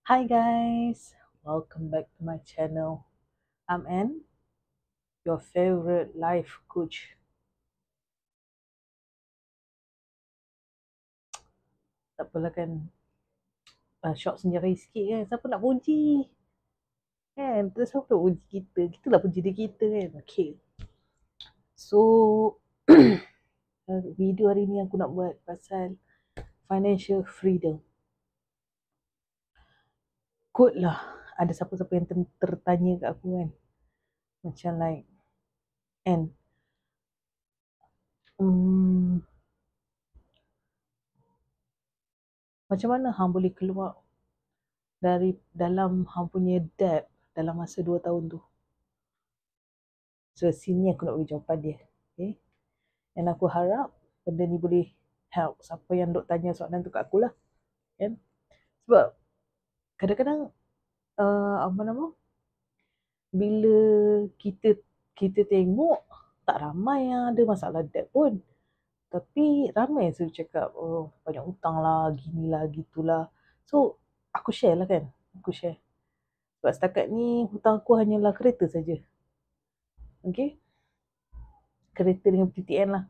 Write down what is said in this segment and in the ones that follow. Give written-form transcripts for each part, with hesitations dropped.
Hi guys, welcome back to my channel. I'm Anne, your favorite life coach. Tak apalah kan, shop sendiri sikit kan. Siapa nak puji? Kan, terus siapa nak puji kita? Kita lah puji diri kita kan. Okay, so video hari ni aku nak buat pasal financial freedom. Kot lah, ada siapa-siapa yang tertanya kat aku kan. Macam like, Anne, macam mana hang boleh keluar dari dalam hang punya debt dalam masa 2 tahun tu? So sini aku nak bagi jawapan dia. Okay. Dan aku harap benda ni boleh help siapa yang duk tanya soalan tu kat aku lah. Kan? Sebab kadang-kadang apa nama, bila kita tengok tak ramai yang ada masalah debt pun. Tapi ramai yang selalu cakap, oh banyak hutang lah, ginilah, gitulah. So aku share lah kan. Aku share. Sebab setakat ni hutang aku hanyalah kereta saja. Okay. Kereta dengan PTN lah.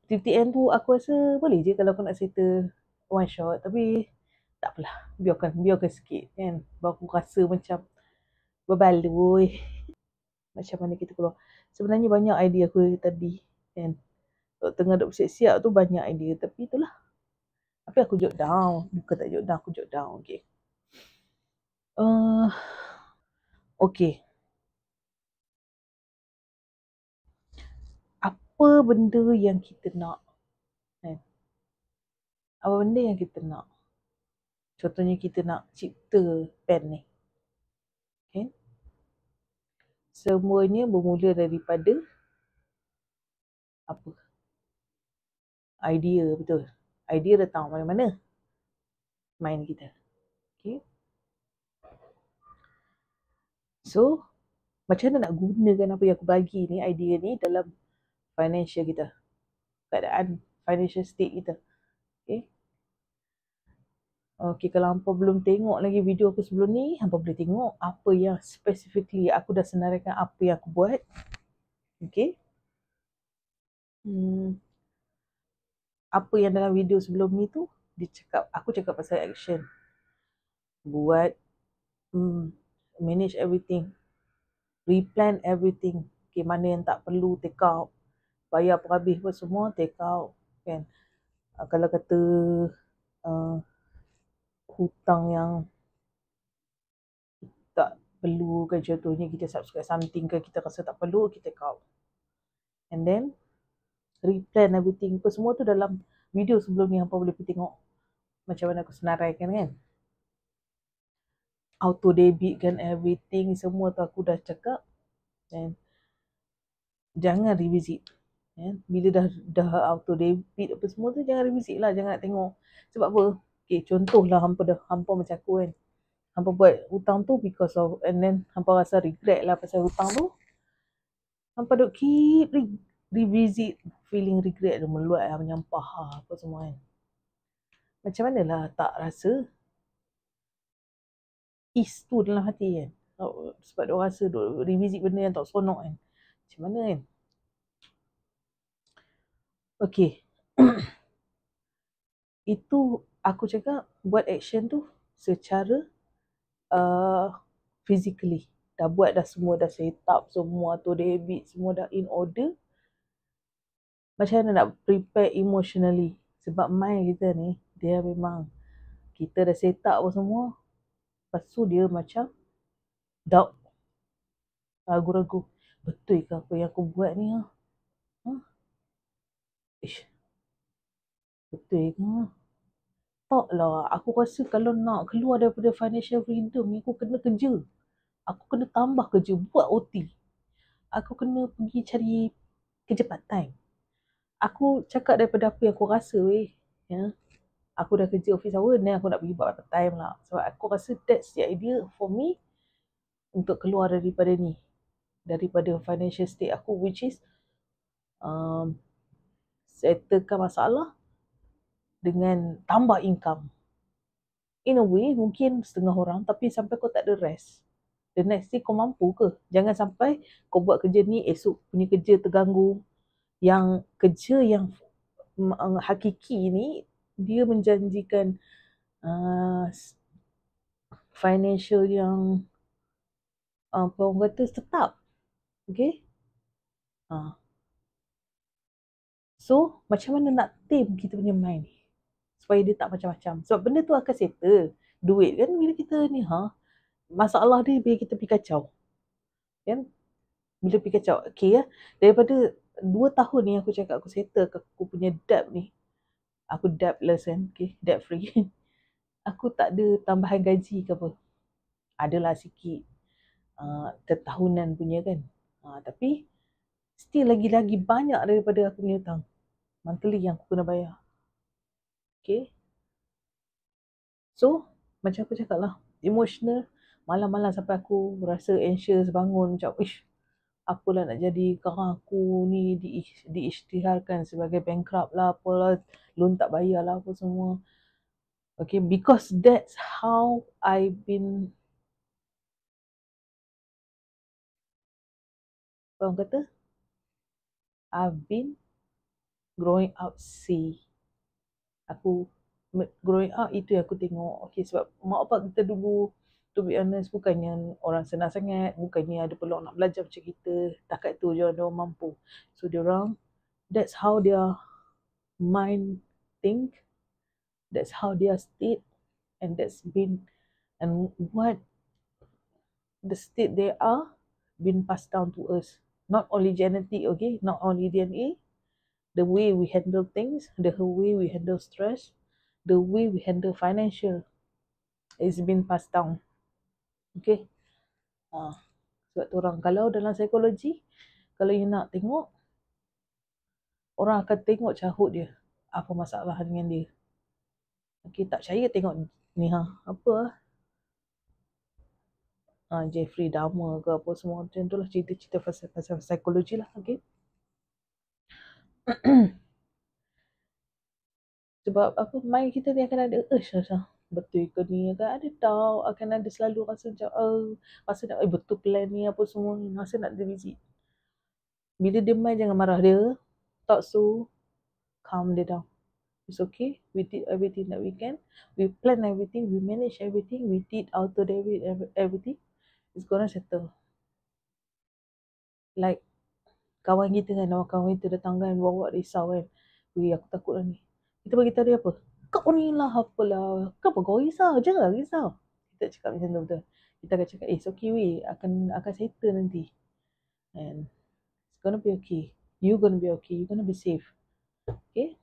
PTN tu aku rasa boleh je kalau aku nak settle one shot. Tapi tak apalah. Biarkan sikit kan. Baru aku rasa macam berbaloi. Macam mana kita keluar. Sebenarnya banyak idea aku tadi kan. Tengah duk siap-siap tu banyak idea. Tapi itulah. Tapi aku jot down. Bukan tak jot down. Aku jot down. Okay. Okay. Apa benda yang kita nak? Kan? Apa benda yang kita nak? Contohnya kita nak cipta pen ni. Okay. Semuanya bermula daripada apa? Idea, betul. Idea datang mana-mana. Mind kita. Okay. So, macam mana nak gunakan apa yang aku bagi ni, idea ni dalam financial kita. Keadaan financial state kita. Okay. Okay, kalau hampa belum tengok lagi video aku sebelum ni, hampa boleh tengok apa yang specifically aku dah senaraikan apa yang aku buat. Okay. Apa yang dalam video sebelum ni tu, aku cakap pasal action. Buat, manage everything. Replan everything. Okay, mana yang tak perlu take out. Bayar perhabis pun semua take out. Kan? Kalau kata hutang yang tak perlu kan, contohnya kita subscribe something ke kita rasa tak perlu, kita take out. And then replan everything. Semua tu dalam video sebelum ni hampa boleh pergi tengok macam mana aku senaraikan kan. Auto debit kan everything semua tu aku dah cakap. And jangan revisit. Bila dah auto debit apa semua tu, jangan revisit lah, jangan nak tengok. Sebab apa? Okay, contohlah hampa macam aku kan. Hampa buat hutang tu because of, and then hampa rasa regret lah pasal hutang tu. Hampa duk keep revisit, feeling regret tu meluat lah, menyampah lah, apa semua kan. Macam mana lah tak rasa ease tu dalam hati kan. Sebab dia rasa duk revisit benda yang tak seronok kan. Macam mana kan. Okay. Itu aku cakap buat action tu secara physically. Dah buat dah semua, dah set up semua, auto debit semua dah in order. Macam mana nak prepare emotionally. Sebab mind kita ni, dia memang kita dah set up semua. Lepas tu dia macam doubt. Ragu-ragu. Betul ke apa yang aku buat ni? Betul ke? Tak lah. Aku rasa kalau nak keluar daripada financial freedom ni, aku kena kerja. Aku kena tambah kerja. Buat OT. Aku kena pergi cari kerja part time. Aku cakap daripada apa yang aku rasa weh. Ya. Aku dah kerja office hour dan aku nak pergi buat part time lah. Sebab aku rasa that's the idea for me untuk keluar daripada ni. Daripada financial state aku, which is settlekan masalah dengan tambah income. in a way mungkin setengah orang, tapi sampai kau tak ada rest. The next day kau mampu ke? Jangan sampai kau buat kerja ni, esok punya kerja terganggu. Yang kerja yang hakiki ni, dia menjanjikan financial yang apa orang kata tetap. Okay? So, macam mana nak tame kita punya mind ni? Supaya dia tak macam-macam. Sebab benda tu akan settle. Duit kan bila kita ni, masalah dia bila kita pergi kacau. Kan? Bila pergi kacau. Okay ya. Daripada 2 tahun ni aku cakap aku settle aku punya debt ni. Aku debtless kan. Okay. Debt free. Aku tak ada tambahan gaji ke apa. Adalah sikit. Ketahunan punya kan. Tapi still lagi-lagi banyak daripada aku punya hutang. Monthly yang aku kena bayar. Okay. So, macam aku cakap lah, emotional, malam-malam sampai aku rasa anxious bangun, macam, apalah nak jadi, sekarang aku ni diisytiharkan sebagai bankrupt lah, apalah, loan tak bayar lah, apa semua. Okay, because that's how I've been, apa orang kata? I've been growing up aku growing up itu yang aku tengok. Okay, sebab mak bapak kita dulu, to be honest, bukannya orang senang sangat, bukannya ada peluang nak belajar macam kita. Takat tu je orang mampu. So diorang, that's how their mind think, that's how their state, and that's been, and what the state they are been passed down to us. Not only genetic, okay, not only DNA, the way we handle things, the way we handle stress, the way we handle financial is been passed down. Okay. Sebab tu orang, kalau dalam psikologi, kalau you nak tengok, orang akan tengok childhood dia, apa masalah dengan dia. Okay, tak percaya tengok ni apa Jeffrey Dahmer ke apa semua macam tu lah, cerita-cerita pasal psikologi lah. Okay. Sebab apa, mind kita ni akan ada urge rasa betul ke ni, akan ada tahu, akan ada selalu rasa macam rasa nak betul plan ni apa semua ni, rasa nak visit. Bila dia mind, jangan marah dia, talk so, calm dia down. It's okay, we did everything that we can, we plan everything, we manage everything, we did auto debit everything, it's gonna settle. Like kawan kita kan, kawan kita datang kan, bawa risau kan, aku takut lah ni, kita bagi tahu dia apa, kau ni lah apalah, kenapa kau risau, janganlah risau. Kita cakap macam tu betul. Kita akan cakap, it's okay weh, akan settle nanti, and it's gonna be okay, you gonna be okay, you gonna be safe. Okay.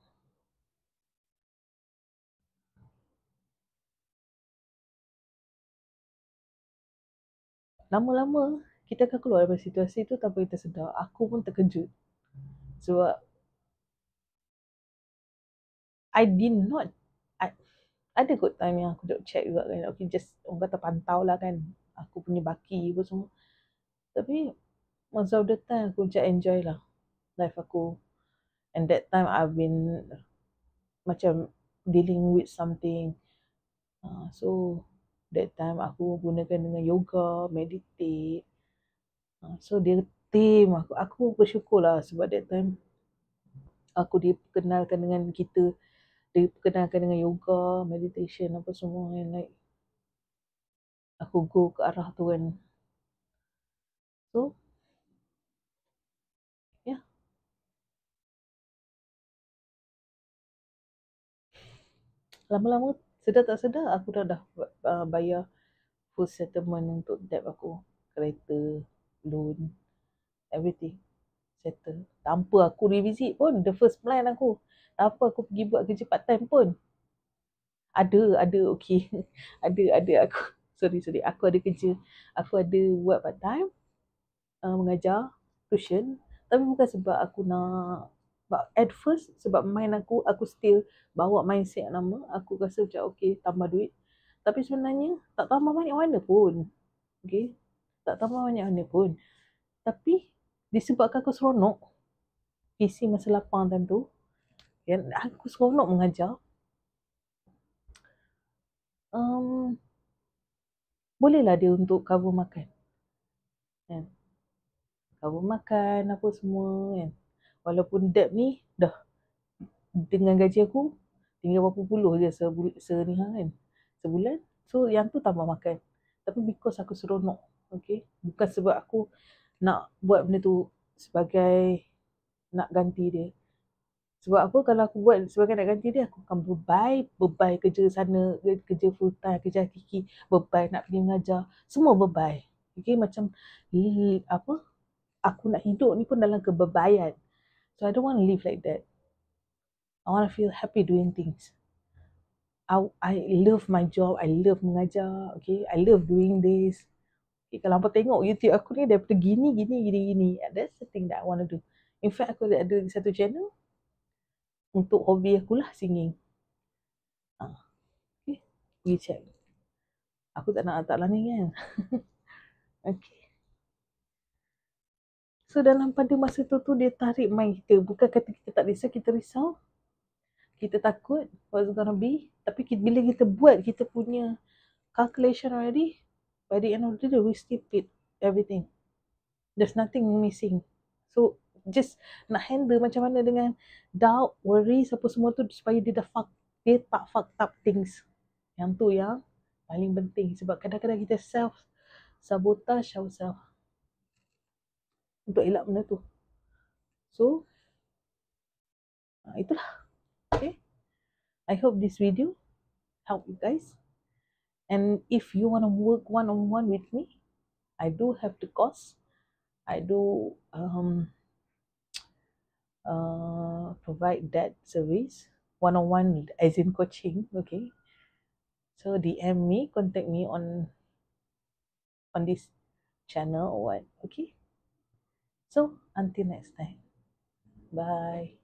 Lama-lama kita akan keluar dari situasi tu tanpa kita sedar. Aku pun terkejut. Sebab ada kot time yang aku duk check juga kan. Okay, just orang kata pantau lah kan. Aku punya baki apa semua. Tapi most of the time aku macam enjoy lah life aku. And that time I've been macam dealing with something. So that time aku gunakan dengan yoga, meditate. So dia team aku. Aku bersyukur lah sebab that time aku diperkenalkan dengan diperkenalkan dengan yoga, meditation apa semua, and like aku go ke arah tu kan. So yeah, lama-lama sedar tak sedar aku dah bayar full settlement untuk debt aku, kereta, loan, everything settle tanpa aku revisit pun. The first plan aku, tanpa aku pergi buat kerja part time pun. Ada okay. ada aku sorry aku ada kerja, aku ada buat part time, mengajar tuition, tapi bukan sebab aku nak, at first sebab mind aku still bawa mindset yang lama. Aku rasa macam okay, tambah duit, tapi sebenarnya tak tambah banyak mana pun. Okay, tak tambah banyak mana pun, tapi disebabkan aku seronok PC masa lapang time tu, aku seronok mengajar. Bolehlah dia untuk cover makan kan, cover makan apa semua kan. Walaupun debt ni dah dengan gaji aku tinggal berapa puluh je kan, sebulan. So yang tu tambah makan. Tapi because aku seronok, okay, bukan sebab aku nak buat benda tu sebagai nak ganti dia. Sebab apa, kalau aku buat sebagai nak ganti dia, aku akan bebai kerja sana, kerja full time, kerja hakiki, bebai nak pergi mengajar, semua bebai. Okay, macam apa, aku nak hidup ni pun dalam kebebaian. So I don't want to live like that. I want to feel happy doing things. I love my job, I love mengajar, okay, I love doing this. Okay, kalau apa tengok YouTube aku ni daripada gini, that's the thing that I want to do. In fact, aku ada satu channel untuk hobi aku lah, singing. Okay, pergi check. Aku tak nak tak ni kan. Okay. So dalam pada masa tu dia tarik mind kita. Bukan kata kita tak risau, kita risau. Kita takut what's gonna be. Tapi bila kita buat kita punya calculation already, by the end of the day we still paid everything. There's nothing missing. So just nak handle macam mana dengan doubt, worries apa semua tu supaya dia tak fuck up things. Yang tu yang paling penting. Sebab kadang-kadang kita sabotage ourselves untuk elak benda tu. So itulah. Okay, I hope this video help you guys. And if you want to work one-on-one with me, I do have the course. I do provide that service, one-on-one as in coaching. Okay, so DM me, contact me on this channel or what. Okay, so until next time, bye.